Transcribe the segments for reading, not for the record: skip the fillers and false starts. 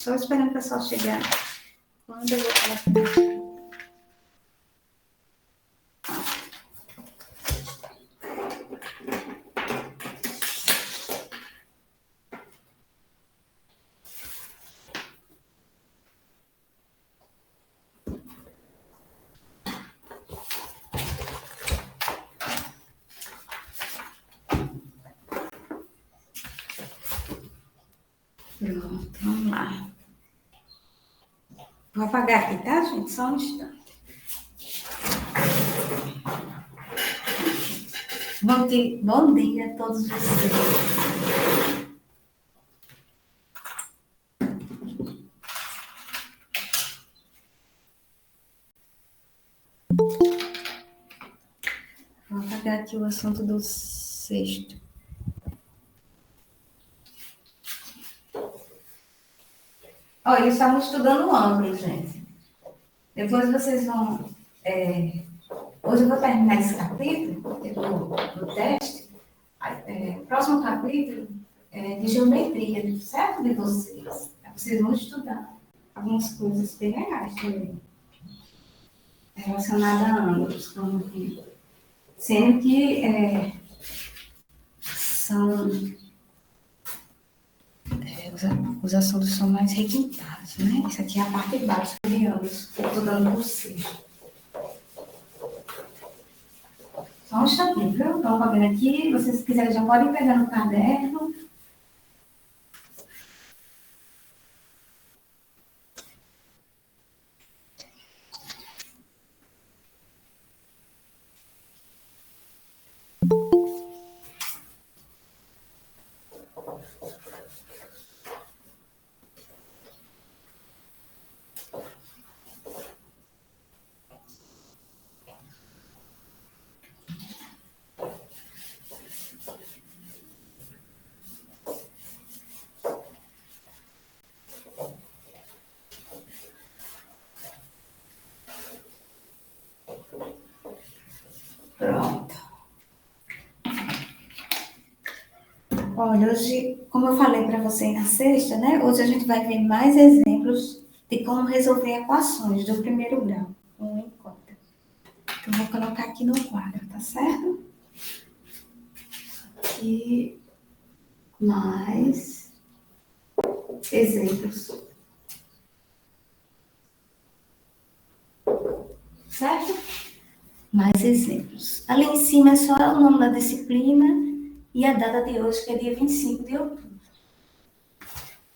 Só esperando o pessoal chegar. Quando eu vou falar. Pronto, vamos lá. Vou apagar aqui, tá, gente? Só um instante. Bom dia a todos vocês. Vou apagar aqui o assunto do sexto. Olha, eles estavam estudando ângulo, gente. Depois vocês vão. Hoje eu vou terminar esse capítulo do teste. Próximo capítulo é de geometria, certo? De vocês. Vocês vão estudar algumas coisas bem legais também, relacionadas a ângulos, como que, sendo que são. Os assuntos são mais requintados, né? Isso aqui é a parte básica de ângulos, que eu estou dando para vocês. Só um instantinho, viu? Estou apagando aqui. Se vocês quiserem, já podem pegar no caderno. Pronto. Olha, hoje, como eu falei para vocês na sexta, né? Hoje a gente vai ver mais exemplos de como resolver equações do primeiro grau, com em conta. Então, vou colocar aqui no quadro, tá certo? E mais exemplos. Certo? Mais exemplos. Ali em cima é só o nome da disciplina e a data de hoje, que é dia 25 de outubro.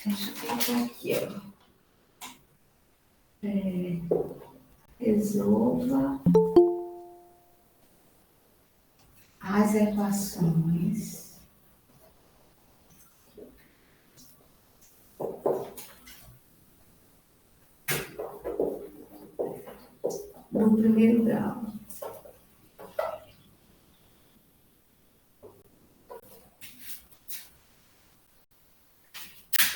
Deixa eu colocar aqui, ó. Resolva as equações do primeiro grau.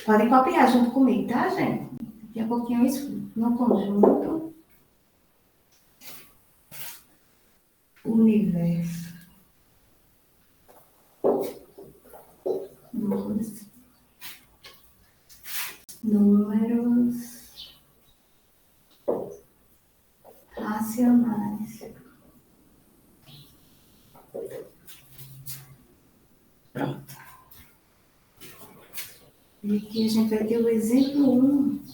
Podem copiar junto comigo, tá, gente? Daqui a pouquinho eu explico. No conjunto, universo dos números racionais. Pronto. E aqui a gente vai ter o exemplo 1.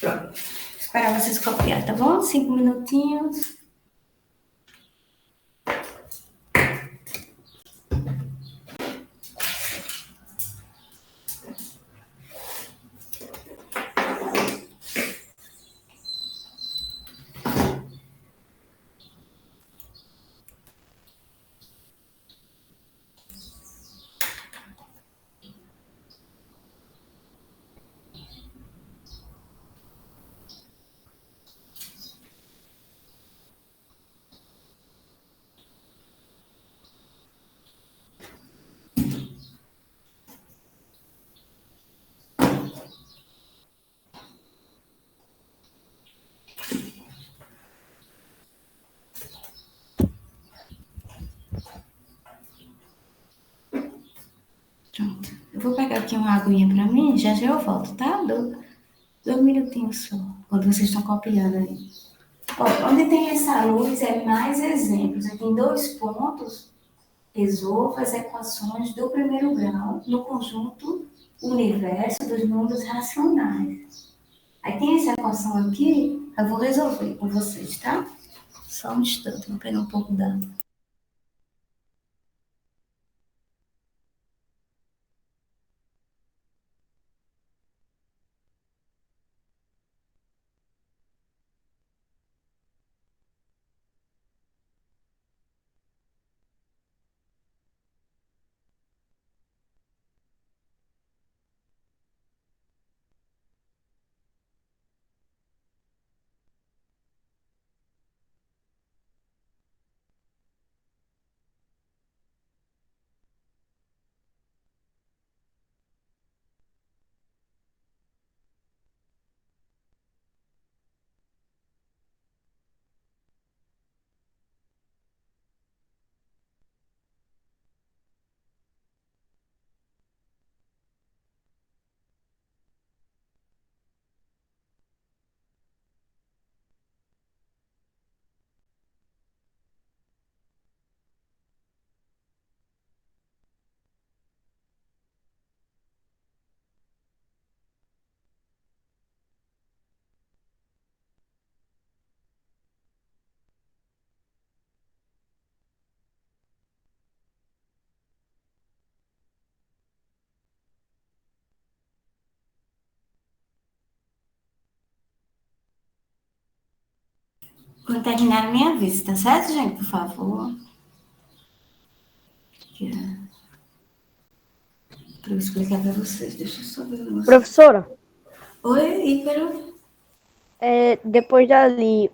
Pronto. Esperar vocês copiar, tá bom? 5 minutinhos. vou pegar aqui uma aguinha para mim, já já eu volto, tá? 2 minutinhos só, quando vocês estão copiando aí. Ó, onde tem essa luz é mais exemplos. Aqui em 2 pontos, resolva as equações do primeiro grau no conjunto universo dos números racionais. Aí tem essa equação aqui, eu vou resolver com vocês, tá? Só um instante, vou pegar um pouco d'água. Quando terminar a minha vez, tá certo, gente? Por favor. Para eu explicar para vocês. Deixa eu só ver o negócio. Professora, Oi, Ícaro. depois dali,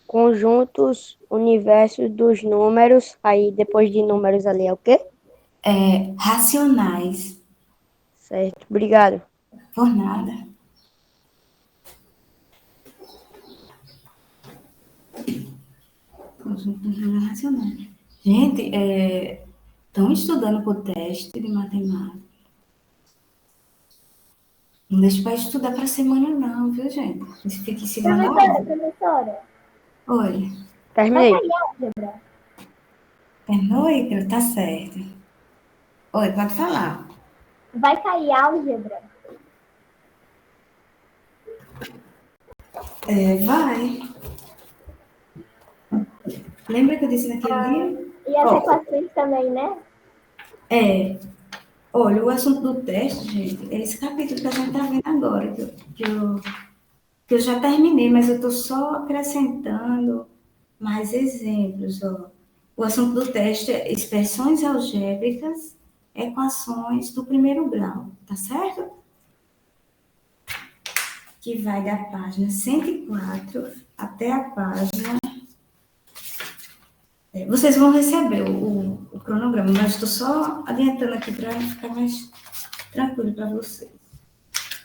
conjuntos, universos dos números, aí depois de números ali é o quê? Racionais. Certo, obrigado. Por nada. Conjuntos racionais. Gente, estão estudando para o teste de matemática. Não deixa para estudar para semana, não, viu, gente? Isso fica em cima da hora. Professora, Oi. vai Terminei. cair álgebra? Terminou, Ícaro? Tá certo. Oi, pode falar. Vai cair álgebra? Vai. Lembra que eu disse naquele dia? E as equações também, né? Olha, o assunto do teste, gente, é esse capítulo que a gente está vendo agora, que eu já terminei, mas eu estou só acrescentando mais exemplos. Ó. O assunto do teste é expressões algébricas, equações do primeiro grau, tá certo? Que vai da página 104 até a página. Vocês vão receber o cronograma, mas estou só adiantando aqui para ficar mais tranquilo para vocês.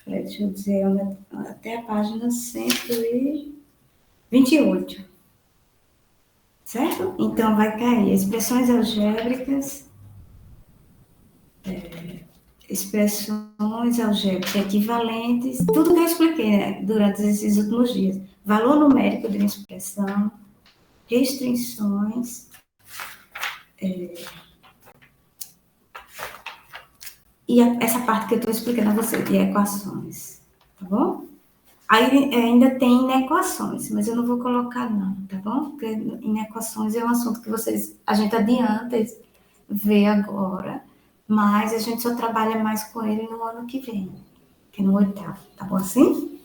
Deixa eu dizer, até a página 128. Certo? Então, vai cair expressões algébricas, expressões algébricas equivalentes, tudo que eu expliquei, né, durante esses últimos dias. Valor numérico de uma expressão, restrições, e essa parte que eu estou explicando a vocês, de equações, tá bom? Aí ainda tem inequações, mas eu não vou colocar não, tá bom? Porque inequações é um assunto que a gente adianta ver agora, mas a gente só trabalha mais com ele no ano que vem, que é no 8º, tá bom assim?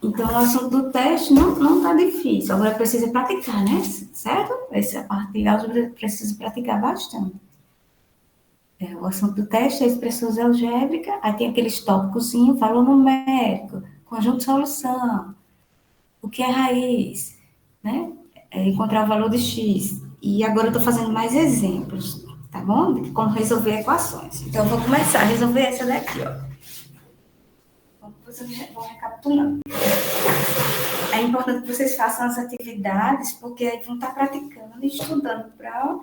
Então, o assunto do teste não tá difícil, agora precisa praticar, né? Certo? Essa parte de álgebra precisa praticar bastante. O assunto do teste é expressões algébricas, aí tem aqueles tópicos, valor numérico, conjunto de solução, o que é raiz, né? Encontrar o valor de x. E agora eu estou fazendo mais exemplos, tá bom? De como resolver equações. Então, eu vou começar a resolver essa daqui, ó. Vou recapitulando. É importante que vocês façam as atividades, porque aí vão estar praticando e estudando para...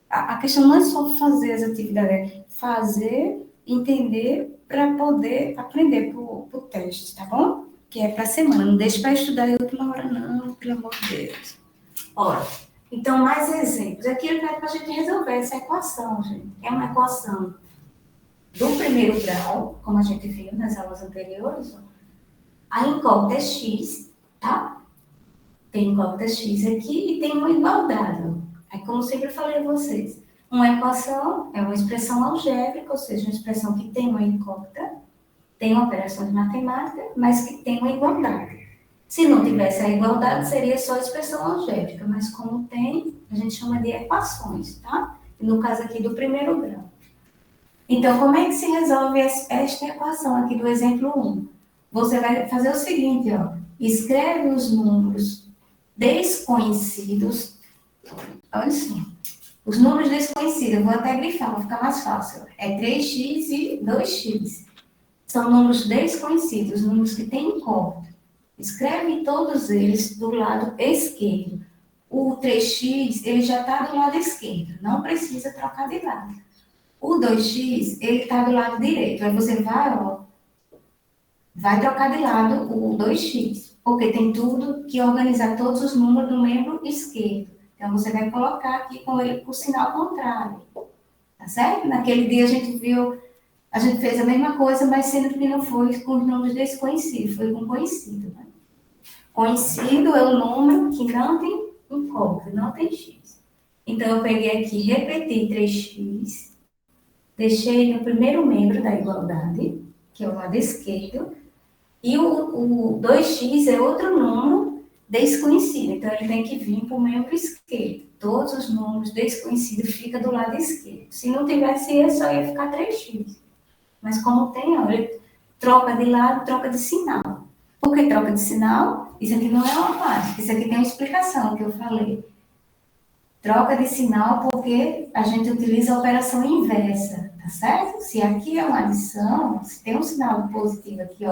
A questão não é só fazer as atividades, é fazer, entender, para poder aprender para o teste, tá bom? Que é para semana. Não deixe para estudar em última hora, não, pelo amor de Deus. Olha, então, mais exemplos. Aqui ele vai para a gente resolver essa equação, gente. É uma equação do primeiro grau, como a gente viu nas aulas anteriores. Ó. A incógnita é x, tá? Tem incógnita x aqui e tem uma igualdade. Ó. É como eu sempre falei a vocês. Uma equação é uma expressão algébrica, ou seja, uma expressão que tem uma incógnita, tem uma operação de matemática, mas que tem uma igualdade. Se não tivesse a igualdade, seria só expressão algébrica, mas como tem, a gente chama de equações, tá? No caso aqui do primeiro grau. Então, como é que se resolve esta equação aqui do exemplo 1? Você vai fazer o seguinte, ó. Escreve os números desconhecidos. Olha só. Os números desconhecidos, eu vou até grifar, vai ficar mais fácil. É 3x e 2x. São números desconhecidos, números que têm incógnita. Escreve todos eles do lado esquerdo. O 3x, ele já está do lado esquerdo, não precisa trocar de lado. O 2x, ele está do lado direito. Aí você vai, ó, vai trocar de lado o 2x, porque tem tudo que organizar todos os números do membro esquerdo. Então, você vai colocar aqui com ele por sinal contrário. Tá certo? Naquele dia a gente viu, a gente fez a mesma coisa, mas sendo que não foi com os números desconhecidos, foi com conhecido. Né? Conhecido é o número que não tem incógnita, não tem x. Então, eu peguei aqui, repeti 3x, deixei no primeiro membro da igualdade, que é o lado esquerdo, e o 2x é outro número desconhecido, então ele tem que vir para o membro esquerdo. Todos os números desconhecidos ficam do lado esquerdo. Se não tivesse esse, só ia ficar 3x. Mas como tem, ó, ele troca de lado, troca de sinal. Por que troca de sinal? Isso aqui não é uma mágica, isso aqui tem uma explicação que eu falei. Troca de sinal porque a gente utiliza a operação inversa, tá certo? Se aqui é uma adição, se tem um sinal positivo aqui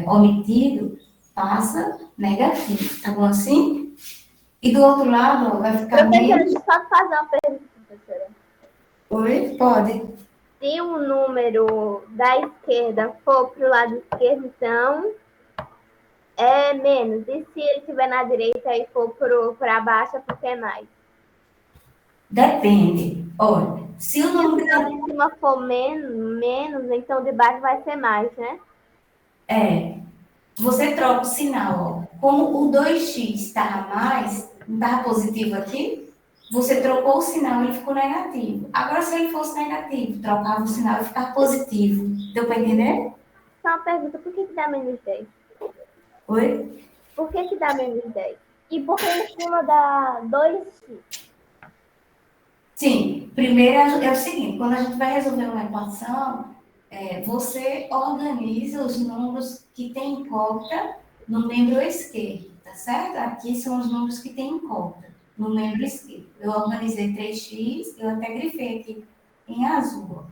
omitido, passa negativo, tá bom assim? E do outro lado, ó, vai ficar Professora, menos... deixa eu só fazer uma pergunta, professora. Oi? Pode. Se o número da esquerda for para o lado esquerdo, então é menos. E se ele estiver na direita e for para baixo, é porque é mais. Depende. Olha, se o Se o número sinal de cima for menos, então o de baixo vai ser mais, né? você troca o sinal, ó. Como o 2x estava mais, não estava positivo aqui, você trocou o sinal e ele ficou negativo. Agora, se ele fosse negativo, trocava o sinal e ficava positivo. Deu para entender? Só uma pergunta, por que dá menos 10? Oi? Por que dá menos 10? E por que em cima dá 2x? Sim, primeiro é o seguinte, quando a gente vai resolver uma equação, você organiza os números que têm incógnita no membro esquerdo, tá certo? Aqui são os números que têm incógnita no membro esquerdo. Eu organizei 3x, eu até grifei aqui em azul.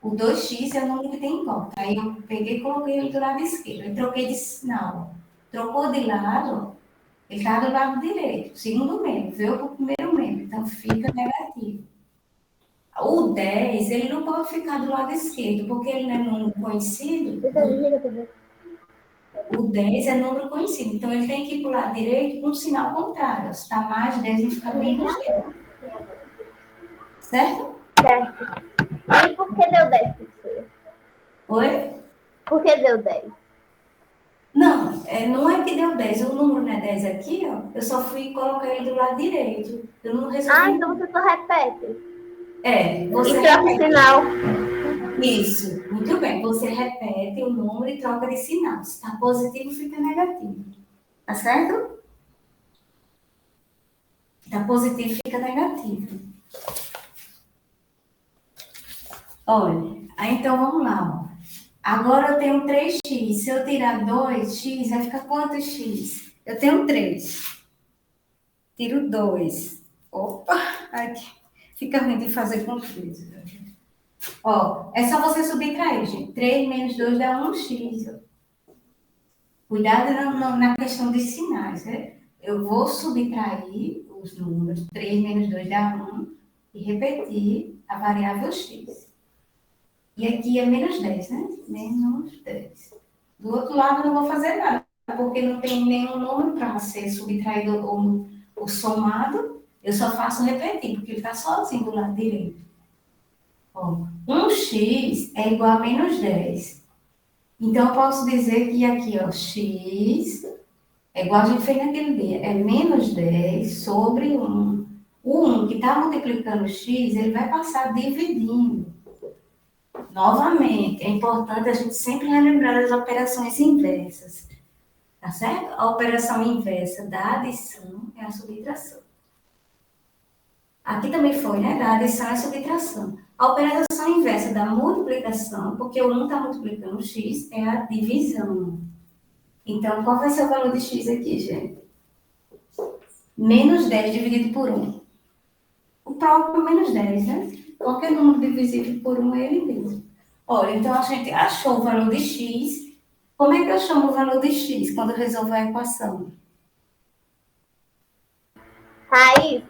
Ó. O 2x é o número que tem incógnita. Aí eu peguei e coloquei ele do lado esquerdo. Eu troquei de sinal. Ó. Trocou de lado, ó. Ele está do lado direito, segundo membro, veio para o primeiro membro, então fica negativo. O 10, ele não pode ficar do lado esquerdo, porque ele não é número conhecido. O 10 é número conhecido, então ele tem que ir para o lado direito com um sinal contrário. Se está mais 10, ele fica menos 10. Certo? Certo. E por que deu 10, professora? Oi? Por que deu 10? Não, não é que deu 10. O número não é 10 aqui, ó. Eu só fui colocar ele do lado direito. Eu não resolvi. Ah, então você só repete. Você E troca o repete. sinal. Isso, muito bem. Você repete o número e troca de sinal. Se está positivo, fica negativo. Tá certo? Se está positivo, fica negativo. Olha, aí então vamos lá. Ó. Agora eu tenho 3x. Se eu tirar 2x, vai ficar quanto x? Eu tenho 3. Tiro 2. Opa! Aqui. Fica ruim de fazer com 3. Ó, é só você subtrair, gente. 3 menos 2 dá 1x. Ó. Cuidado na questão dos sinais, né? Eu vou subtrair os números. 3 menos 2 dá 1. E repetir a variável x. E aqui é menos 10, né? Menos 10. Do outro lado, eu não vou fazer nada, porque não tem nenhum número para ser subtraído ou somado. Eu só faço repetir, porque ele está sozinho do lado direito. Ó, 1x é igual a menos 10. Então, eu posso dizer que aqui, ó, x é igual a gente fez naquele dia. É menos 10 sobre 1. O 1 que está multiplicando x, ele vai passar dividindo. Novamente, é importante a gente sempre relembrar as operações inversas. Tá certo? A operação inversa da adição é a subtração. Aqui também foi, né? Da adição é a subtração. A operação inversa da multiplicação, porque o 1 está multiplicando o x, é a divisão. Então, qual vai ser o valor de x aqui, gente? Menos 10 dividido por 1. O próprio menos 10, né? Qualquer número divisível por 1 é ele mesmo. Olha, então a gente achou o valor de x. Como é que eu chamo o valor de x quando eu resolvo a equação? Raiz.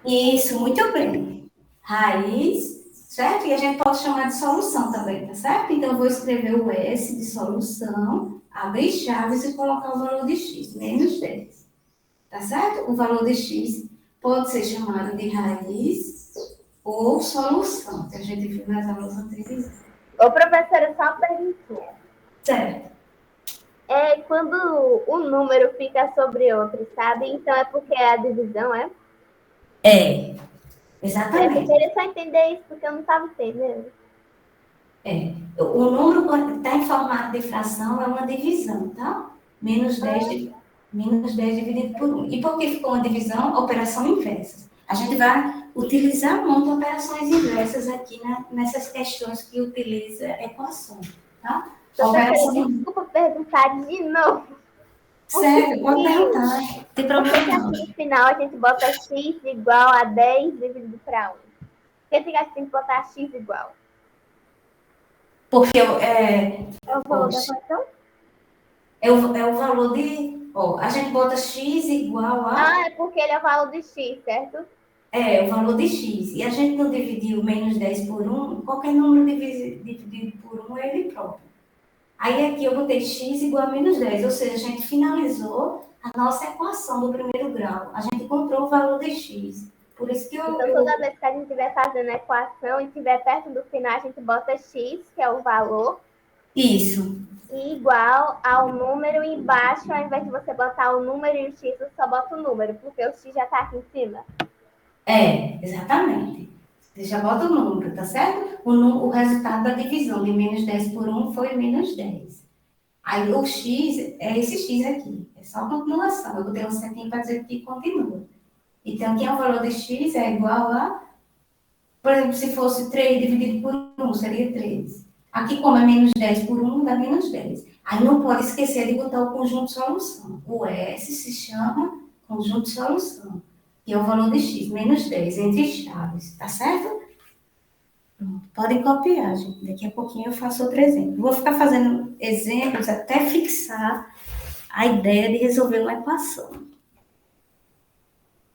Isso, muito bem. Raiz, certo? E a gente pode chamar de solução também, tá certo? Então, eu vou escrever o S de solução, abrir chaves e colocar o valor de x, menos 10. Tá certo? O valor de x pode ser chamado de raiz ou solução, que a gente viu nas aulas anteriores. Ô, professora, só uma perguntinha. Certo. É quando um número fica sobre outro, sabe? Então é porque é a divisão, é? É, Eu exatamente. queria só entender isso, porque eu não estava entendendo. O número, quando está em formato de fração, é uma divisão, tá? Menos 10 dividido por 1. E por que ficou uma divisão? Operação inversa. A gente vai utilizar muito operações inversas aqui nessas questões que utiliza equação, tá? Professora, desculpa perguntar de novo. Sério, pode perguntar. Não tem problema não. No final, a gente bota x igual a 10 dividido para 1. Por que tem que botar x igual? Porque É o valor da equação? é o valor de... Ó, a gente bota x igual a... Ah, é porque ele é o valor de x, certo? É, o valor de x. E a gente não dividiu menos 10 por 1, qualquer número dividido por 1 é ele próprio. Aí aqui eu botei x igual a menos 10, ou seja, a gente finalizou a nossa equação do primeiro grau. A gente encontrou o valor de x. Por isso que Então, toda vez que a gente estiver fazendo a equação e estiver perto do final, a gente bota x, que é o valor, Isso. e igual ao número embaixo, ao invés de você botar o número e o x, você só bota o número, porque o x já está aqui em cima. É, exatamente. Você já bota o número, tá certo? O resultado da divisão de menos 10 por 1 foi menos 10. Aí o x é esse x aqui. É só continuação. Eu botei um setinho para dizer que continua. Então, aqui é o valor de x é igual a... Por exemplo, se fosse 3 dividido por 1, seria 3. Aqui, como é menos 10 por 1, dá menos 10. Aí não pode esquecer de botar o conjunto de solução. O S se chama conjunto de solução, que é o valor de x, menos 10, entre chaves. Tá certo? Pronto. Podem copiar, gente. Daqui a pouquinho eu faço outro exemplo. Vou ficar fazendo exemplos até fixar a ideia de resolver uma equação.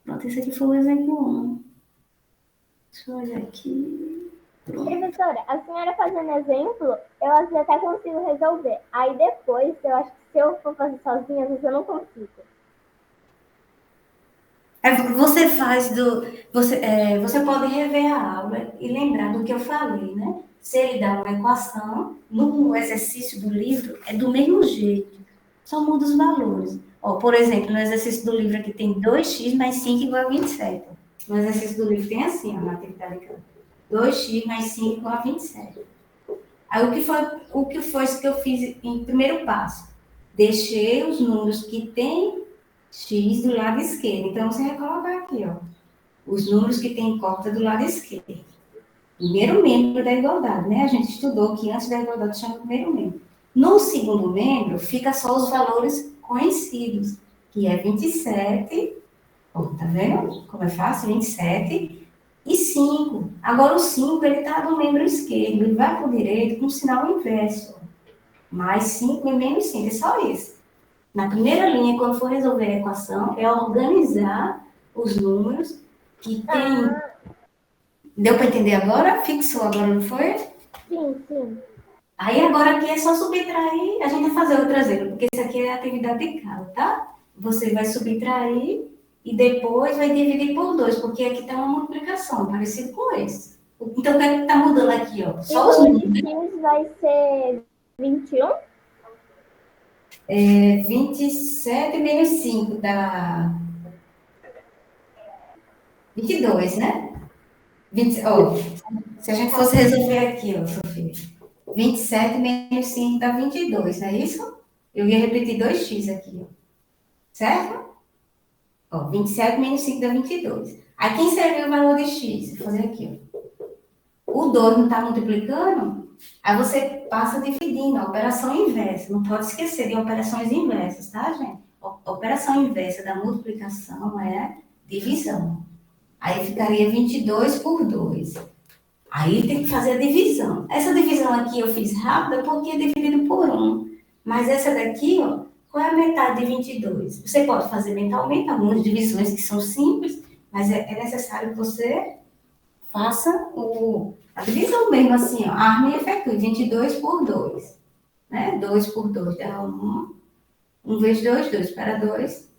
Pronto, esse aqui foi o exemplo 1. Deixa eu olhar aqui. Pronto. Professora, a senhora fazendo exemplo, eu às vezes até consigo resolver. Aí depois, eu acho que se eu for fazer sozinha, às vezes eu não consigo. Você faz você pode rever a aula e lembrar do que eu falei, né? Se ele dá uma equação, no exercício do livro, é do mesmo jeito, só muda os valores. Ó, por exemplo, no exercício do livro aqui tem 2x mais 5 igual a 27. No exercício do livro tem assim, ó, na atividade aqui, 2x mais 5 igual a 27. Aí o que foi isso que eu fiz em primeiro passo? Deixei os números que tem x do lado esquerdo. Então, você vai colocar aqui, ó, os números que tem cota do lado esquerdo. Primeiro membro da igualdade, né? A gente estudou que antes da igualdade chama primeiro membro. No segundo membro, fica só os valores conhecidos, que é 27, ó, tá vendo como é fácil? 27 e 5. Agora, o 5, ele está do membro esquerdo, ele vai para o direito com o sinal inverso. Mais 5 e menos 5, é só isso. Na primeira linha, quando for resolver a equação, é organizar os números que tem... Deu para entender agora? Fixou agora, não foi? Sim. Aí agora aqui é só subtrair, a gente vai fazer outro exemplo, porque isso aqui é a atividade de casa, tá? Você vai subtrair e depois vai dividir por 2, porque aqui está uma multiplicação, parecido com esse. Então, o que é que está mudando aqui, ó? E Só os números. 2x vai ser 21? 27 menos 5 dá 22, né? 20, ó, se a gente fosse resolver aqui, ó, Sofia. 27 menos 5 dá 22, não é isso? Eu ia repetir 2x aqui, ó. Certo? Ó, 27 menos 5 dá 22. Aí, quem seria o valor de x? Vou fazer aqui, ó. O 2 não está multiplicando? Aí você passa dividindo, a operação inversa. Não pode esquecer de operações inversas, tá, gente? A operação inversa da multiplicação é divisão. Aí ficaria 22 por 2. Aí tem que fazer a divisão. Essa divisão aqui eu fiz rápida porque é dividido por 1. Mas essa daqui, ó, qual é a metade de 22? Você pode fazer mentalmente algumas divisões que são simples, mas é necessário que você faça a divisão mesmo assim, ó. Arme e efetue 22 por 2. Né? 2 por 2 dá 1. 1 vezes 2, 2 para 2.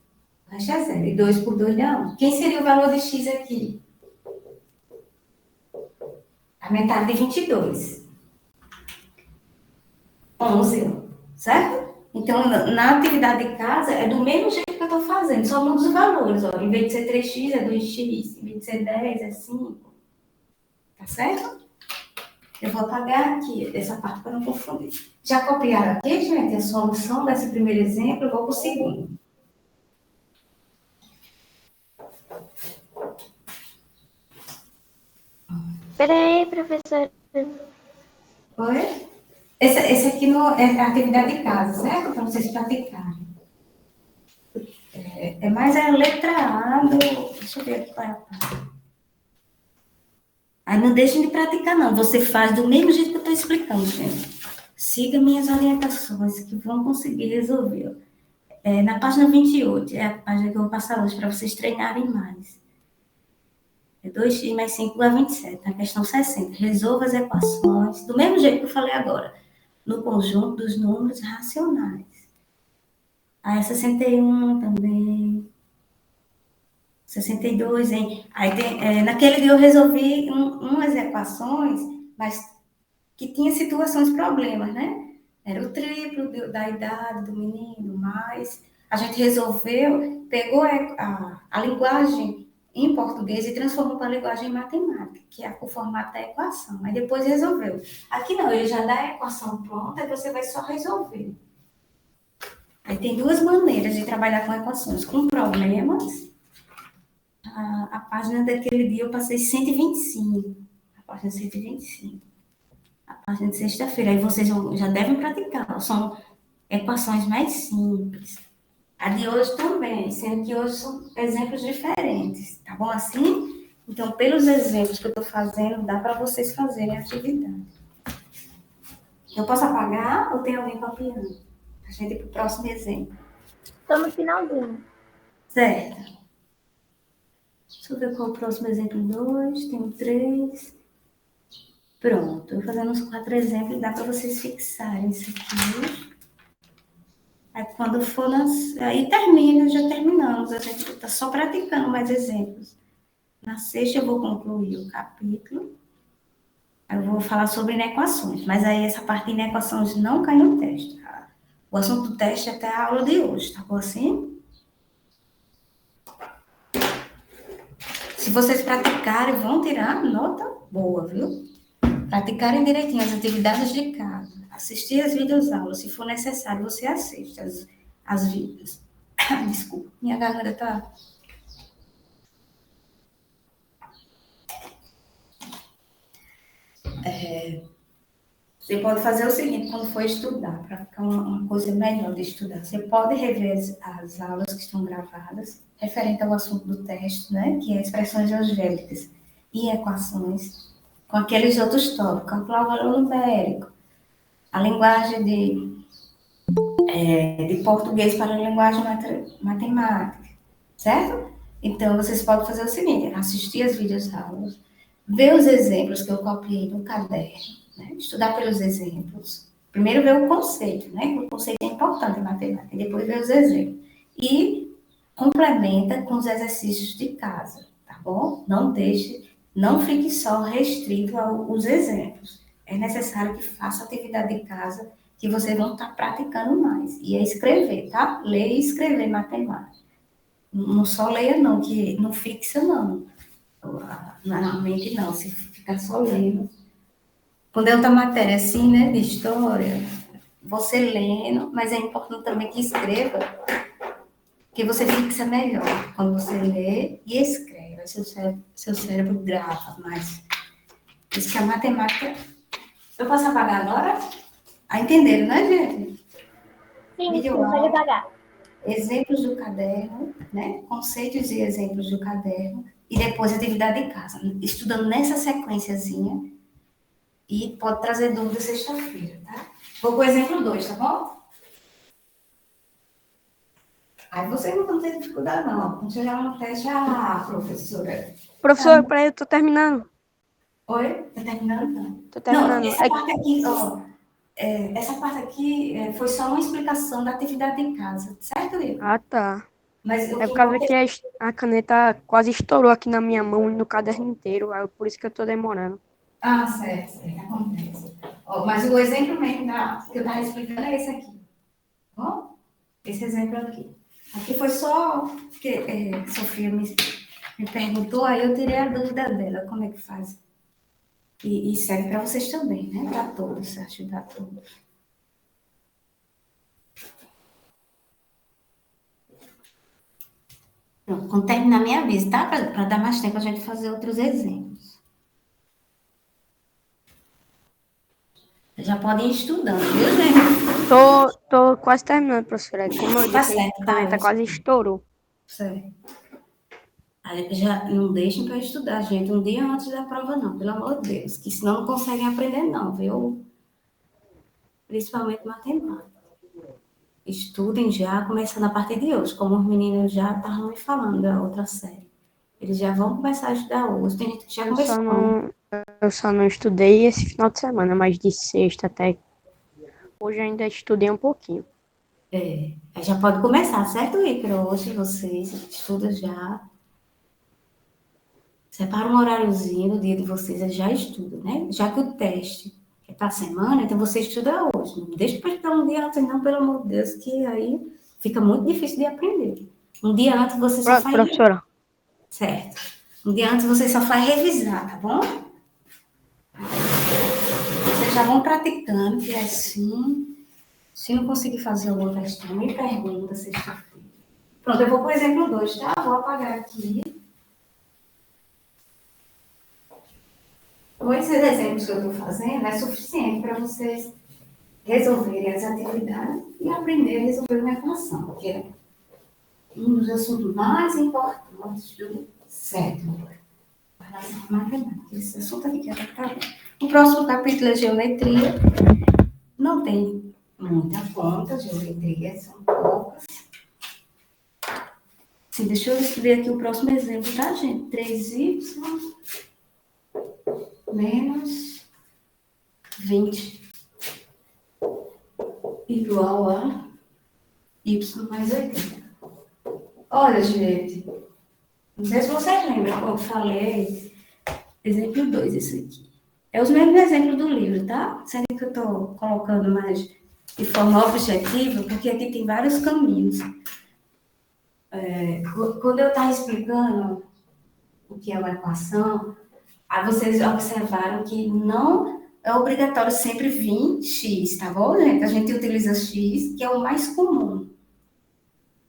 O resto é 0. E 2 por 2 dá 1. Quem seria o valor de x aqui? A metade de 22. 11, ó. Certo? Então, na atividade de casa, é do mesmo jeito que eu estou fazendo, só muda os valores. Ó. Em vez de ser 3x, é 2x. Em vez de ser 10, é 5. Tá certo? Eu vou apagar aqui essa parte para não confundir. Já copiaram aqui, gente, a solução desse primeiro exemplo? Eu vou para o segundo. Peraí, professora. Oi? Esse aqui é a atividade de casa, certo? Para vocês praticarem. É mais a letra A do... Deixa eu ver aqui qual é a parte. Aí não deixem de praticar, não. Você faz do mesmo jeito que eu estou explicando, gente. Siga minhas orientações, que vão conseguir resolver. Na página 28, é a página que eu vou passar hoje, para vocês treinarem mais. É 2x mais 5 igual a 27, na questão 60. Resolva as equações, do mesmo jeito que eu falei agora, no conjunto dos números racionais. Aí 61 também. 62, hein? Aí naquele dia eu resolvi umas equações, mas que tinha situações, problemas, né? Era o triplo da idade do menino, mas a gente resolveu, pegou a linguagem em português e transformou para a linguagem matemática, que é o formato da equação. Aí depois resolveu. Aqui não, ele já dá a equação pronta e você vai só resolver. Aí tem duas maneiras de trabalhar com equações, com problemas. A página daquele dia eu passei 125. A página 125. A página de sexta-feira. Aí vocês já devem praticar. São equações mais simples. A de hoje também, sendo que hoje são exemplos diferentes. Tá bom assim? Então, pelos exemplos que eu estou fazendo, dá para vocês fazerem a atividade. Eu posso apagar ou tem alguém copiando? A gente ir para o próximo exemplo. Estou no finalzinho. Certo. Deixa eu ver qual é o próximo exemplo. 2, tem 3. Pronto, eu vou fazendo uns 4 exemplos, dá para vocês fixarem isso aqui. Aí quando for, aí termina, já terminamos. A gente está só praticando mais exemplos. Na sexta eu vou concluir o capítulo. Eu vou falar sobre inequações, mas aí essa parte de inequações não cai no teste. Tá? O assunto do teste é até a aula de hoje, tá bom assim? Se vocês praticarem, vão tirar nota boa, viu? Praticarem direitinho as atividades de casa. Assistir as videoaulas. Se for necessário, você assiste as vídeos. Desculpa, minha garganta está... Você pode fazer o seguinte, quando for estudar, para ficar uma coisa melhor de estudar. Você pode rever as aulas que estão gravadas, referente ao assunto do teste, né? Que é expressões algébricas e equações, com aqueles outros tópicos, calcular o valor numérico, a linguagem de português para a linguagem matemática, certo? Então, vocês podem fazer o seguinte, assistir as videoaulas, ver os exemplos que eu copiei no caderno, né? Estudar pelos exemplos. Primeiro ver o conceito, né? O conceito é importante em matemática, e depois ver os exemplos. E complementa com os exercícios de casa, tá bom? Não fique só restrito aos exemplos. É necessário que faça atividade de casa que vocês vão estar praticando mais. E é escrever, tá? Ler e escrever matemática. Não só leia, não, que não fixa, não. Na mente, não. Se ficar só lendo. Quando é outra matéria assim, né, de história, você lendo, mas é importante também que escreva, que você fixa melhor. Quando você lê e escreve, aí seu cérebro grava mais. Por isso que a matemática... Eu posso apagar agora? Ah, entenderam, né, gente? Sim, Vídeo pode aula, pagar. exemplos do caderno, né? Conceitos e exemplos do caderno. E depois atividade de casa. Estudando nessa sequenciazinha. E pode trazer dúvida sexta-feira, tá? Vou pro exemplo 2, tá bom? Aí vocês não vão ter dificuldade, não. Quando chegar no teste, professora. Professor, peraí, eu tô terminando. Oi? Tá terminando? Não. Tô Não, terminando. essa parte aqui, ó. Essa parte aqui foi só uma explicação da atividade em casa, certo, Igor? Ah, tá. Mas o É que por causa importa que a caneta quase estourou aqui na minha mão e no caderno inteiro. Por isso que eu tô demorando. certo, acontece. Ó, mas o exemplo mesmo que eu estava explicando é esse aqui. Ó, esse exemplo aqui. Aqui foi só porque Sofia me perguntou, aí eu tirei a dúvida dela, como é que faz. E serve para vocês também, né? Para todos, ajudar todos. Pronto, quando terminar minha avisa, tá? Para dar mais tempo a gente fazer outros exemplos. Já podem ir estudando, viu, gente? Tô quase terminando, professora. Como eu Tá disse, certo, a vai. caneta quase estourou. Certo. Aí já não deixem para estudar, gente, um dia antes da prova, não, pelo amor de Deus, que senão não conseguem aprender, não, viu? Principalmente matemática. Estudem já, começando a partir de hoje, como os meninos já estavam me falando da outra série. Eles já vão começar a estudar hoje, tem gente que já Eu só começou, né? não, eu só não estudei esse final de semana, mas de sexta até hoje ainda estudei um pouquinho. Aí já pode começar, certo, Ícaro? Hoje vocês estudam já. Separa um horáriozinho do dia de vocês, e já estuda, né? Já que o teste é para a semana, então você estuda hoje. Não deixa para estudar um dia antes, não, pelo amor de Deus, que aí fica muito difícil de aprender. Um dia antes você só Pronto, faz... professora. Certo. Um dia antes você só faz revisar, tá bom? Vocês já vão praticando, que é assim. Se não conseguir fazer alguma questão, me pergunta sexta-feira. Pronto, eu vou para o exemplo 2, tá? Vou apagar aqui. Com esses exemplos que eu estou fazendo, é suficiente para vocês resolverem as atividades e aprender a resolver uma equação, que é um dos assuntos mais importantes do século. Relação à matemática. Esse assunto aqui que é para o próximo capítulo é geometria. Não tem muita conta, geometria, são poucas. Sim, deixa eu escrever aqui o próximo exemplo, tá, gente? 3y menos 20 igual a y mais 80. Olha, gente, não sei se vocês lembram quando eu falei, exemplo 2, esse aqui. É os mesmos exemplos do livro, tá? Sendo que eu estou colocando mais de forma objetiva, porque aqui tem vários caminhos. Quando eu estava explicando o que é uma equação, aí vocês observaram que não é obrigatório sempre vir x, tá bom, gente? A gente utiliza x, que é o mais comum.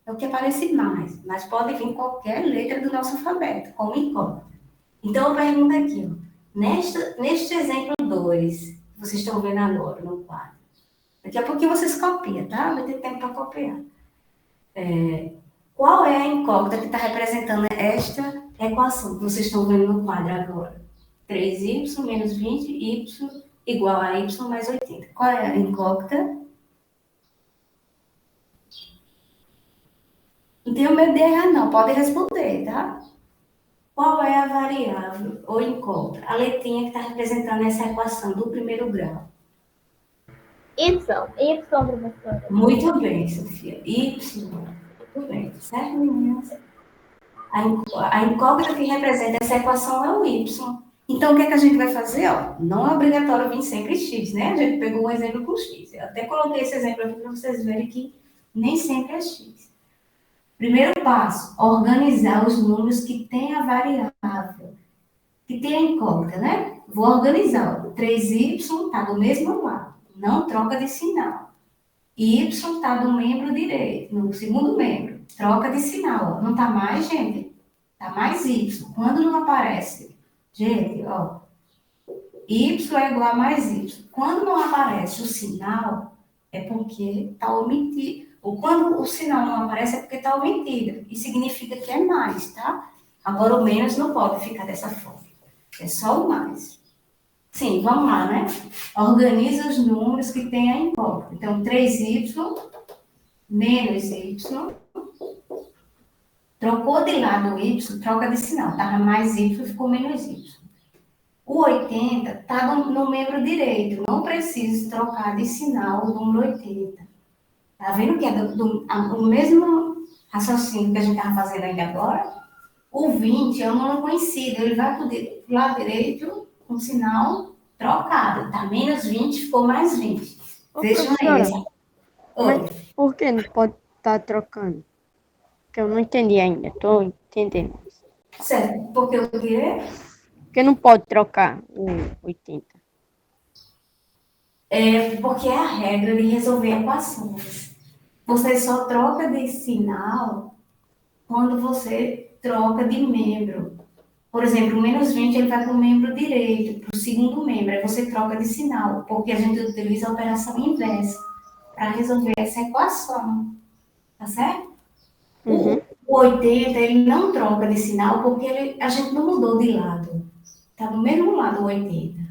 É o que aparece mais, mas pode vir qualquer letra do nosso alfabeto, como incógnita. Então, eu pergunto aqui, ó, neste exemplo 2, vocês estão vendo agora no quadro. Daqui a pouquinho vocês copiam, tá? Vai ter tempo para copiar. Qual é a incógnita que está representando esta equação que vocês estão vendo no quadro agora? 3y menos 20, y igual a y mais 80. Qual é a incógnita? Não tenho medo de errar, não. Pode responder, tá? Qual é a variável ou incógnita? A letrinha que está representando essa equação do primeiro grau. Y, professora. Muito bem, Sofia. Y. Muito bem. Certo, meninas? A incógnita que representa essa equação é o Y. Então, o que é que a gente vai fazer? Ó, não é obrigatório vir sempre X, né? A gente pegou um exemplo com X. Eu até coloquei esse exemplo aqui para vocês verem que nem sempre é X. Primeiro passo, organizar os números que tem a variável, que tem a incógnita, né? Vou organizar. 3Y está do mesmo lado, não troca de sinal. Y está do membro direito, no segundo membro, troca de sinal. Ó. Não está mais, gente? Está mais Y. Quando não aparece, gente, ó, Y é igual a mais Y. Quando não aparece o sinal, é porque está omitido. Ou quando o sinal não aparece, é porque está omitido. E significa que é mais, tá? Agora o menos não pode ficar dessa forma. É só o mais. Sim, vamos lá, né? Organiza os números que tem a incógnita. Então, 3Y menos Y. Trocou de lado o Y, troca de sinal. Estava mais Y, ficou menos Y. O 80 está no membro direito. Não preciso trocar de sinal o número 80. Tá vendo que é o mesmo raciocínio que a gente estava fazendo ainda agora? O 20 é um número conhecido. Ele vai para o lado direito com sinal trocado. Tá menos 20, ficou mais 20. Ô, Vejam aí. professora, Oi. mas por que não pode estar trocando? Que eu não entendi ainda, estou entendendo. Certo. Porque o quê? Porque não pode trocar o 80. É porque é a regra de resolver equações. Você só troca de sinal quando você troca de membro. Por exemplo, o menos 20 ele vai para o membro direito, para o segundo membro. Aí você troca de sinal, porque a gente utiliza a operação inversa para resolver essa equação. Tá certo? Uhum. O 80 ele não troca de sinal porque a gente não mudou de lado. Está do mesmo lado o 80.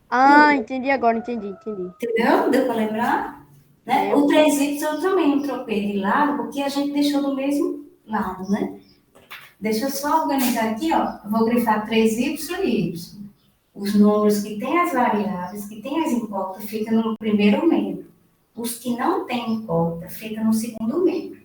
Ah, entendi agora, entendi. Entendeu? Deu para lembrar? Né? O 3Y eu também não troquei de lado, porque a gente deixou do mesmo lado, né? Deixa eu só organizar aqui, ó. Eu vou grifar 3Y e Y. Os números que têm as variáveis, que têm as incógnitas, ficam no primeiro membro. Os que não têm incógnita, ficam no segundo membro.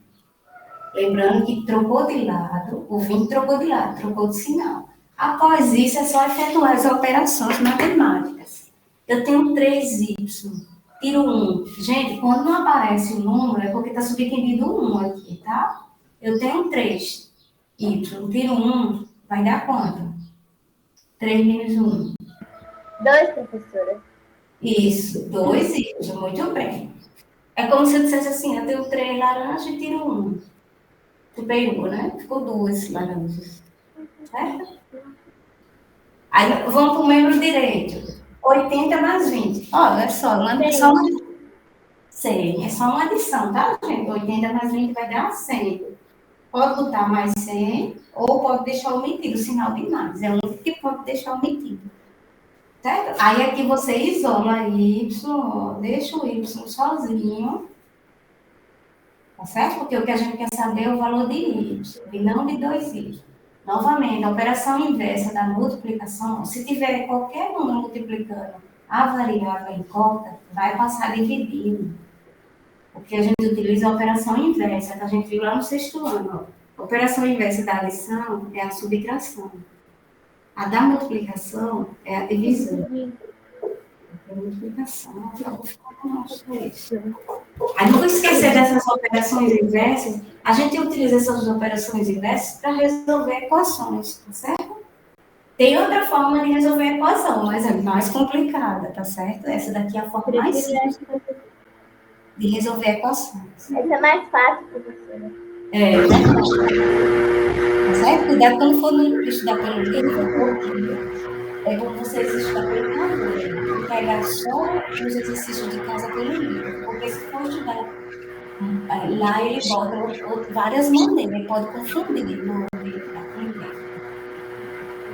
Lembrando que trocou de lado, o 20 trocou de lado, trocou de sinal. Após isso, é só efetuar as operações matemáticas. Eu tenho 3Y, tiro 1. Gente, quando não aparece o número, é porque está subentendido 1 aqui, tá? Eu tenho 3Y, tiro 1, vai dar quanto? 3 menos 1. 2, professora. Isso, 2Y, muito bem. É como se eu dissesse assim, eu tenho 3 laranjas e tiro 1. Tu pegou, né? Ficou 2 laranjas. Certo? Aí vamos para o membro direito. 80 mais 20. Olha só, não é só uma... 100. É só uma adição, tá, gente? 80 mais 20 vai dar 100. Pode botar mais 100 ou pode deixar omitido o sinal de mais. É o único que pode deixar omitido. Certo? Aí aqui você isola Y, ó, deixa o Y sozinho. Tá certo? Porque o que a gente quer saber é o valor de Y e não de 2Y. Novamente, a operação inversa da multiplicação, se tiver qualquer número multiplicando a variável incógnita, vai passar dividindo. Porque a gente utiliza a operação inversa, que a gente viu lá no sexto ano. Ó. A operação inversa da adição é a subtração. A da multiplicação é a divisão. A multiplicação, eu vou ficar com isso. Aí não vou esquecer dessas operações inversas. A gente utiliza essas operações inversas para resolver equações, tá certo? Tem outra forma de resolver a equação, mas é mais complicada, tá certo? Essa daqui é a forma mais simples de resolver equações. Essa é mais fácil, professora. É verdade. Tá certo? Cuidado quando for estudar pelo livro, é bom vocês estudarem pelo calor. Pegar só os exercícios de casa pelo livro, porque se for estudar lá ele bota várias maneiras, ele pode confundir na hora de aprender.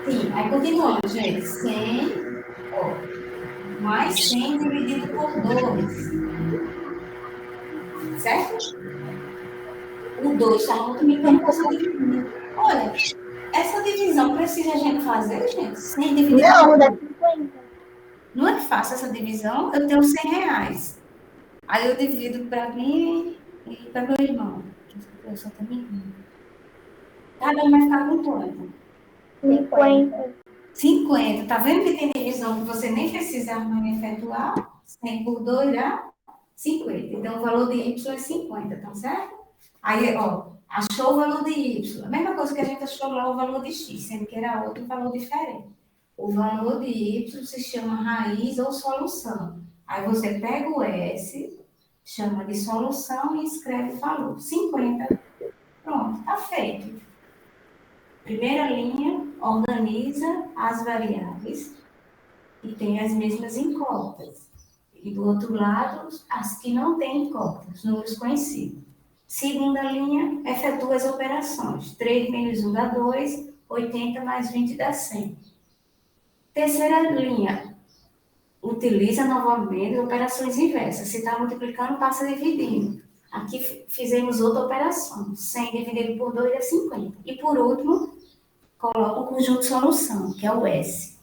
Sim, aí continuando, gente. 100, ó, mais 100 dividido por 2. Certo? O 2 está multiplicando por 100. Olha, Essa divisão precisa a gente fazer, gente? Sem dividir. Não, dá 50. Não é fácil essa divisão. Eu tenho R$ 100. Aí eu divido para mim e para meu irmão. Eu só tenho minha irmã. Cada um vai ficar com quanto? 50. 50. Tá vendo que tem divisão que você nem precisa mais efetuar? 100 por 2 dá 50. Então, o valor de Y é 50, tá certo? Aí, ó, achou o valor de Y. A mesma coisa que a gente achou lá o valor de X, sendo que era outro valor diferente. O valor de Y se chama raiz ou solução. Aí você pega o S, chama de solução e escreve o valor. 50. Pronto, tá feito. Primeira linha, organiza as variáveis e tem as mesmas incógnitas. E do outro lado, as que não têm incógnitas, números conhecidos. Segunda linha, efetua as operações. 3 menos 1 dá 2, 80 mais 20 dá 100. Terceira linha, utiliza novamente operações inversas. Se está multiplicando, passa dividindo. Aqui fizemos outra operação. 100 dividido por 2 é 50. E por último, coloca o conjunto de solução, que é o S.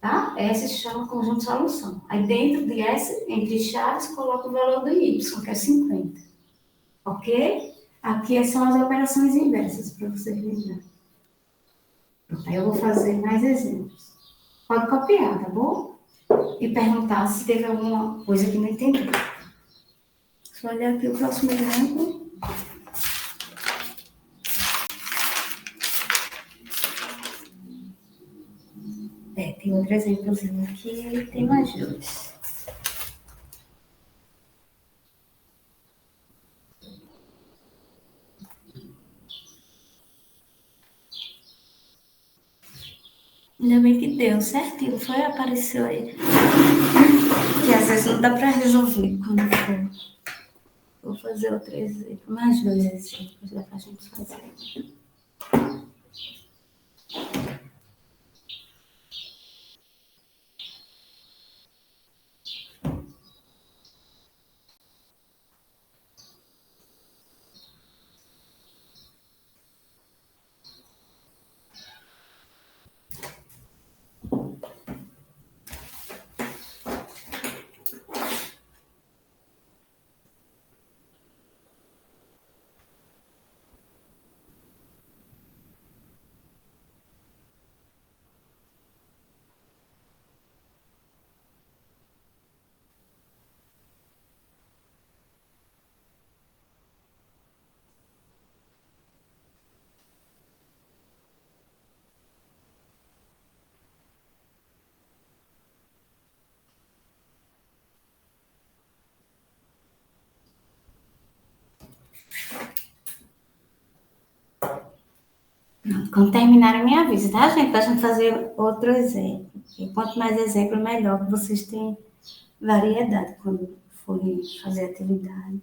Tá? S se chama conjunto de solução. Aí dentro de S, entre chaves, coloca o valor do Y, que é 50. Ok? Aqui são as operações inversas, para vocês lembrarem. Aí eu vou fazer mais exemplos. Pode copiar, tá bom? E perguntar se teve alguma coisa que não entendeu. Só olhar aqui o próximo exemplo. Tem outro exemplozinho aqui, tem mais dois. Ainda bem que deu certinho, foi, apareceu aí. Que às vezes não dá para resolver quando for. Vou fazer outro exemplo, mais dois exemplos, dá pra gente fazer. Pronto, quando terminar, me avisa, tá, gente? Pra gente fazer outro exemplo. E quanto mais exemplo, melhor, que vocês têm variedade quando forem fazer atividade.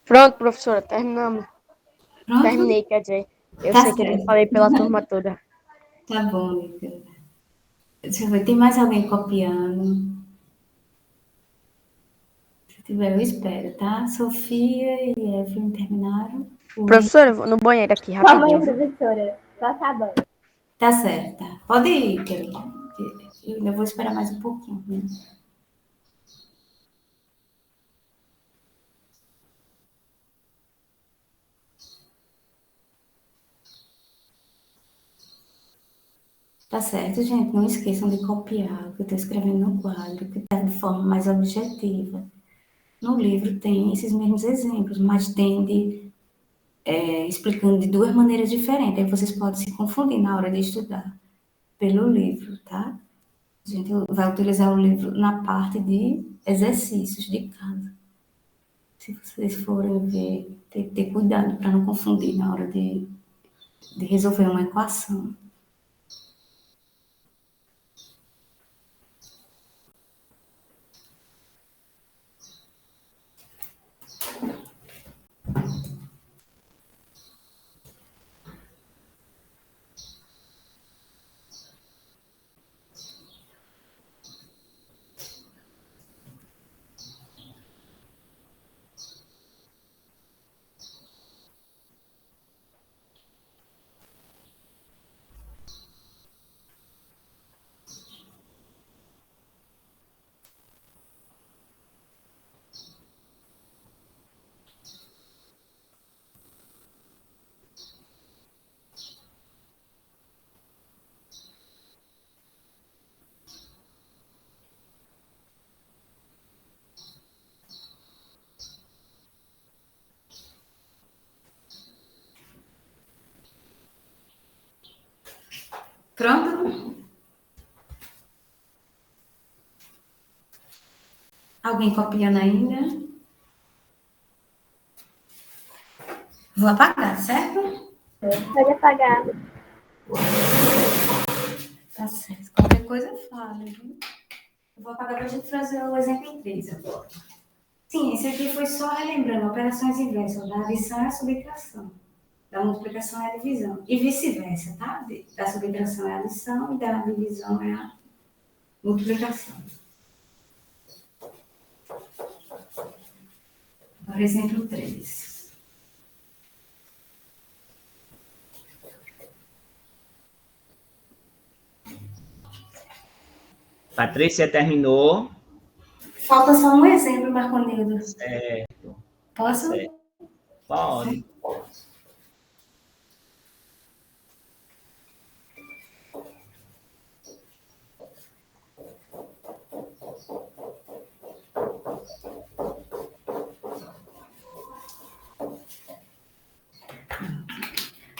Pronto, professora, terminamos. Pronto? Terminei, quer dizer. Eu Tá sei que eu certo. falei pela turma toda. Tá bom, Nica. Deixa eu ver, tem mais alguém copiando? Se tiver, eu espero, tá? Sofia e Evelyn terminaram. Professora, eu vou no banheiro aqui, Calma aí, rapidinho, viu? professora. Só acabando. Tá certo, tá. Pode ir, querida. Eu ainda vou esperar mais um pouquinho, né? Tá certo, gente. Não esqueçam de copiar o que eu estou escrevendo no quadro, que está de forma mais objetiva. No livro tem esses mesmos exemplos, mas tem explicando de duas maneiras diferentes. Aí vocês podem se confundir na hora de estudar. pelo livro, tá? A gente vai utilizar o livro na parte de exercícios de casa. Se vocês forem ver, tem que ter cuidado para não confundir na hora de resolver uma equação. Pronto? Alguém copiando ainda? Vou apagar, certo? Pode apagar. Tá certo. Qualquer coisa, fala, viu? Eu vou apagar para a gente fazer o exemplo 3 agora. Sim, esse aqui foi só relembrando operações inversas da adição e a subtração. Da multiplicação é a divisão. E vice-versa, tá? Da subtração é a adição e da divisão é a multiplicação. Agora, exemplo 3. Patrícia terminou. Falta só um exemplo, Marconildo. Certo. Posso? Certo. Pode.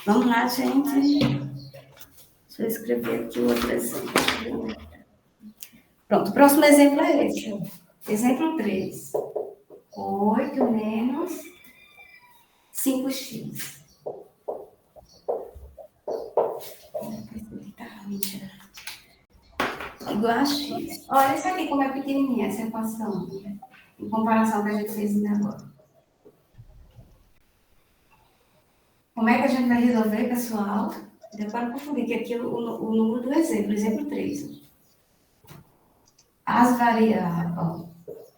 Vamos lá, gente. Deixa eu escrever aqui o outro exemplo. Pronto, o próximo exemplo é esse. Exemplo 3. 8 menos 5x. Igual a x. Olha isso aqui como é pequenininha essa equação, em comparação com a que a gente fez ainda agora. Como é que a gente vai resolver, pessoal? Deu para confundir, que aqui é o número do exemplo 3. As variáveis,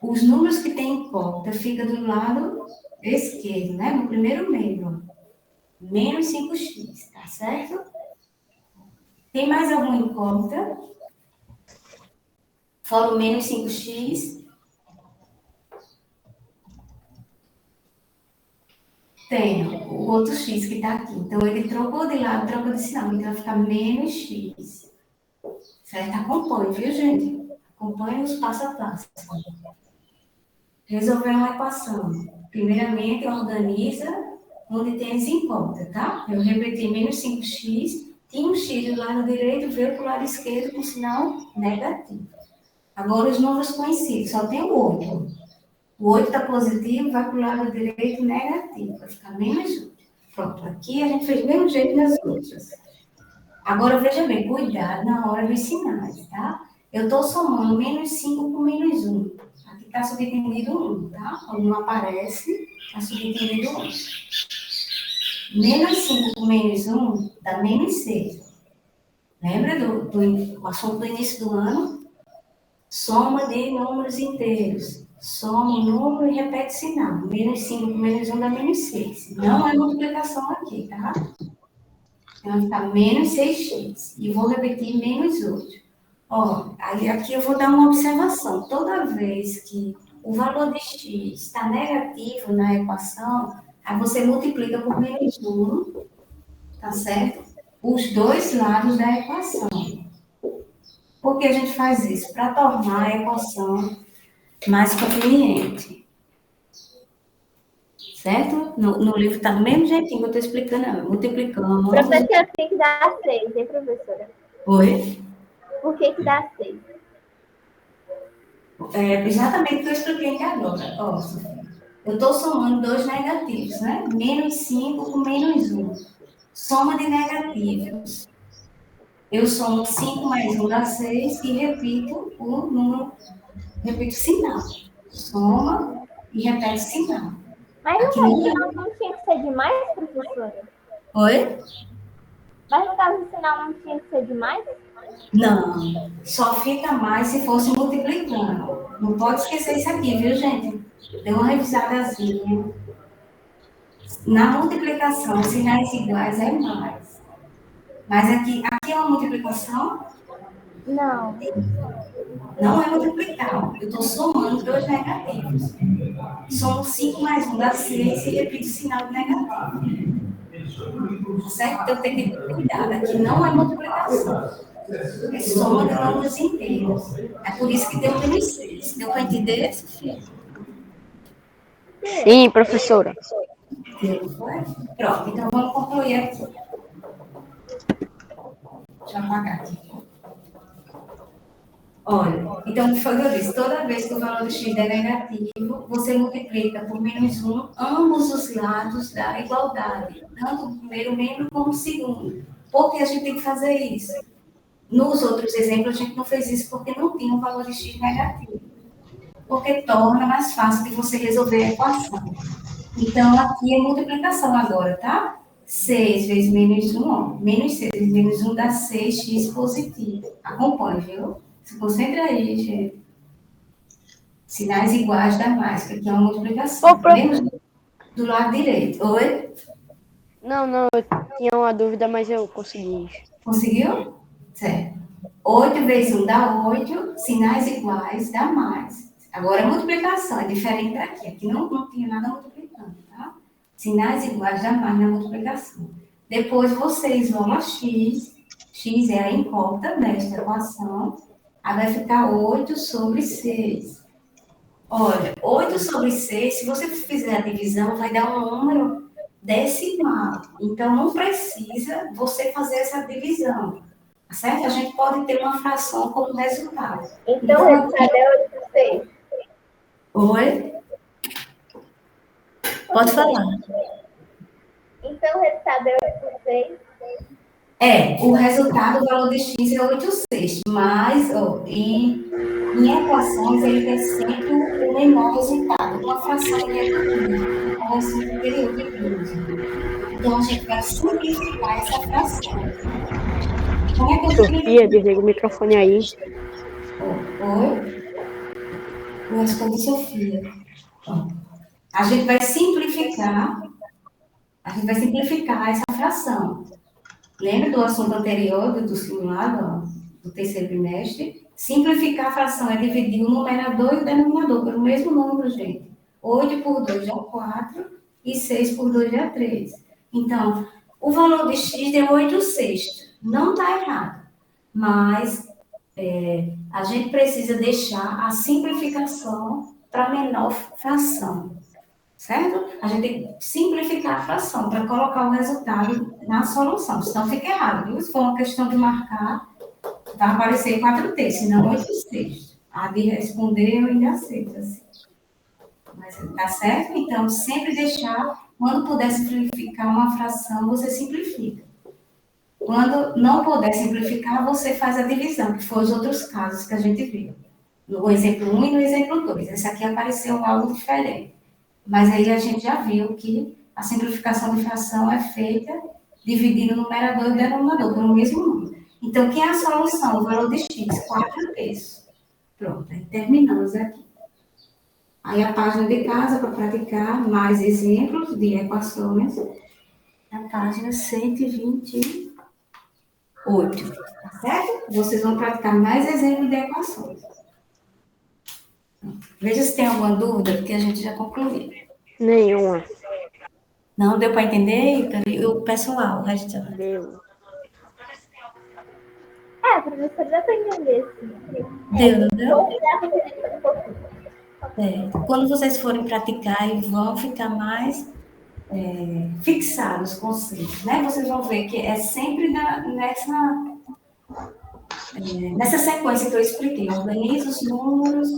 os números que tem incógnita ficam do lado esquerdo, né? No primeiro membro. Menos 5x, tá certo? Tem mais alguma incógnita? Fora o menos 5x. Tem o outro x que está aqui. Então, ele trocou de lado, trocou de sinal. Então, vai ficar menos x. Certo? Acompanhe, viu, gente? Acompanhe os passo a passo. Resolver uma equação. Primeiramente, organiza onde tem as incógnitas, tá? Eu repeti menos 5x. Tinha um x do lado direito, veio para o lado esquerdo com sinal negativo. Agora, os números conhecidos. Só tem o 8. O 8 está positivo, vai para o lado direito negativo. Vai ficar menos 8. Pronto, aqui a gente fez do mesmo jeito nas outras. Agora, veja bem, cuidado na hora dos sinais, tá? Eu estou somando menos 5 com menos 1. Aqui está subentendido 1, tá? Quando não aparece, está subentendido 1. Menos 5 com menos 1 dá menos 6. Lembra do assunto do início do ano? Soma de números inteiros. Soma o número e repete sinal. Menos 5 com menos 1 dá menos 6. Não é multiplicação aqui, tá? Então, vai ficar menos 6x. E vou repetir menos 8. Ó, aí aqui eu vou dar uma observação. Toda vez que o valor de x está negativo na equação, aí você multiplica por menos 1, tá certo? Os dois lados da equação. Por que a gente faz isso? Para tornar a equação mais conveniente. Certo? No livro está do mesmo jeitinho que eu estou explicando. Multiplicamos. Professora, tem que dar 6, hein, professora? Oi? Por que dá 6? Exatamente o que eu expliquei agora. Ó, Sofia, eu estou somando dois negativos, né? Menos 5 com menos um. Soma de negativos. Eu somo 5 mais um dá 6 e repito o número, repito o sinal. Soma e repete o sinal. Mas no Aqui caso não do é. sinal não tinha que ser demais, professora? Oi? Mas no caso do sinal não tinha que ser demais? Não. Só fica mais se fosse multiplicando. Não pode esquecer isso aqui, viu, gente? Dê uma revisadazinha. Na multiplicação, sinais iguais é mais. Mas aqui é uma multiplicação? Não. Não é multiplicar. Eu estou somando dois negativos. Somo 5 mais um dá 6 e repito o sinal de negativo. Certo? Então tem que ter cuidado. Aqui não é multiplicação. É soma de números inteiros. É por isso que deu menos 6. Deu para entender, Sofia? Sim, professora. Deu, foi? Pronto, então vamos concluir aqui. Deixa eu apagar aqui. Olha, então foi o que eu disse, toda vez que o valor do x é negativo, você multiplica por menos um ambos os lados da igualdade, tanto o primeiro membro como o segundo. Por que a gente tem que fazer isso? Nos outros exemplos, a gente não fez isso porque não tinha um valor de x negativo, porque torna mais fácil de você resolver a equação. Então, aqui é multiplicação agora, tá? 6 vezes menos 1, ó. Menos 6 vezes menos 1 dá 6x positivo. Acompanhe, viu? Se concentra aí, gente. Sinais iguais dá mais, que aqui é uma multiplicação. Ô, prof... Lembra do lado direito? Oi? Não, eu tinha uma dúvida, mas eu consegui. Conseguiu? Certo. 8 vezes 1 dá 8, sinais iguais dá mais. Agora, a multiplicação é diferente daqui. Aqui não tinha nada multiplicando, tá? Sinais iguais dá mais na multiplicação. Depois, você isola x. X é a incógnita desta equação. Aí vai ficar 8 sobre 6. Olha, 8 sobre 6, se você fizer a divisão, vai dar um número decimal. Então, não precisa você fazer essa divisão, tá certo? A gente pode ter uma fração como resultado. Então o resultado é 8 por 6. Oi? Pode falar. Então o resultado é 8 por 6. O resultado, o valor de x é 8 sextos, mas em equações ele é sempre o menor resultado. Uma fração ele é grande, então é sempre superior de grande. Então, a gente vai simplificar essa fração. Como é que eu simplifico? Sofia, desliga o microfone aí. Oi? Eu respondi Sofia. A gente vai simplificar essa fração. Lembra do assunto anterior, do simulado, do terceiro trimestre? Simplificar a fração é dividir o numerador e o denominador pelo mesmo número, gente. 8 por 2 dá 4 e 6 por 2 dá 3. Então, o valor de x deu 8 sextos. Não está errado. Mas a gente precisa deixar a simplificação para a menor fração. Certo? A gente tem que simplificar a fração para colocar o resultado na solução. Senão fica errado, viu? Se for uma questão de marcar, vai aparecer 4 terços, não 8 sextos. A de responder eu ainda aceito, assim. Mas tá certo? Então, sempre deixar, quando puder simplificar uma fração, você simplifica. Quando não puder simplificar, você faz a divisão, que foram os outros casos que a gente viu. No exemplo 1 e no exemplo 2. Esse aqui apareceu algo diferente. Mas aí a gente já viu que a simplificação de fração é feita dividindo o numerador e o denominador pelo mesmo número. Então, que é a solução? O valor de x, 4 terços. Pronto, aí terminamos aqui. Aí a página de casa para praticar mais exemplos de equações. A página 128. Tá certo? Vocês vão praticar mais exemplos de equações. Veja se tem alguma dúvida, porque a gente já concluiu. Nenhuma. Não deu para entender? O pessoal, o resto. Deu. Professor, dá para entender, sim. Deu, não deu? Dá para entender um pouquinho. Quando vocês forem praticar e vão ficar mais fixados os conceitos, né? Vocês vão ver que é sempre nessa sequência que eu expliquei, organiza os números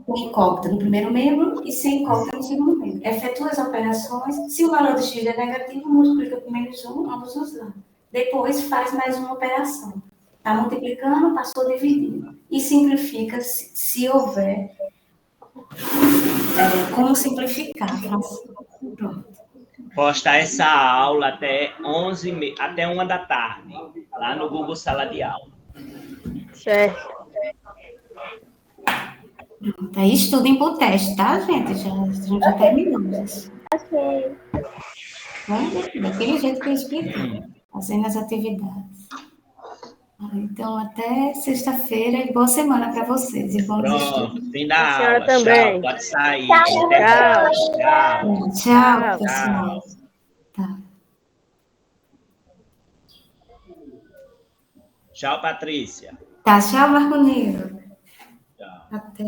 com incógnita no primeiro membro e sem incógnita no segundo membro. Efetua as operações. Se o valor de x é negativo, multiplica por menos 1, ambos os lados. Depois faz mais uma operação. Está multiplicando, passou dividindo. E simplifica se houver como simplificar. Pronto. Postar essa aula até 1 da tarde, lá no Google Sala de Aula. Certo. Pronto. Aí estudem para o teste, tá, gente? A gente já terminou. Ok. Daquele jeito que eu expliquei. Fazendo as atividades. Então, até sexta-feira e boa semana para vocês. E bons Pronto, estudos. fim da A senhora aula. também. Tchau, pode sair. Tchau, Intervalo. Tchau. Tchau. Tchau, pessoal. Tá. Tchau, Patrícia. Tá, tchau, Marco Nilo. Tchau. Até.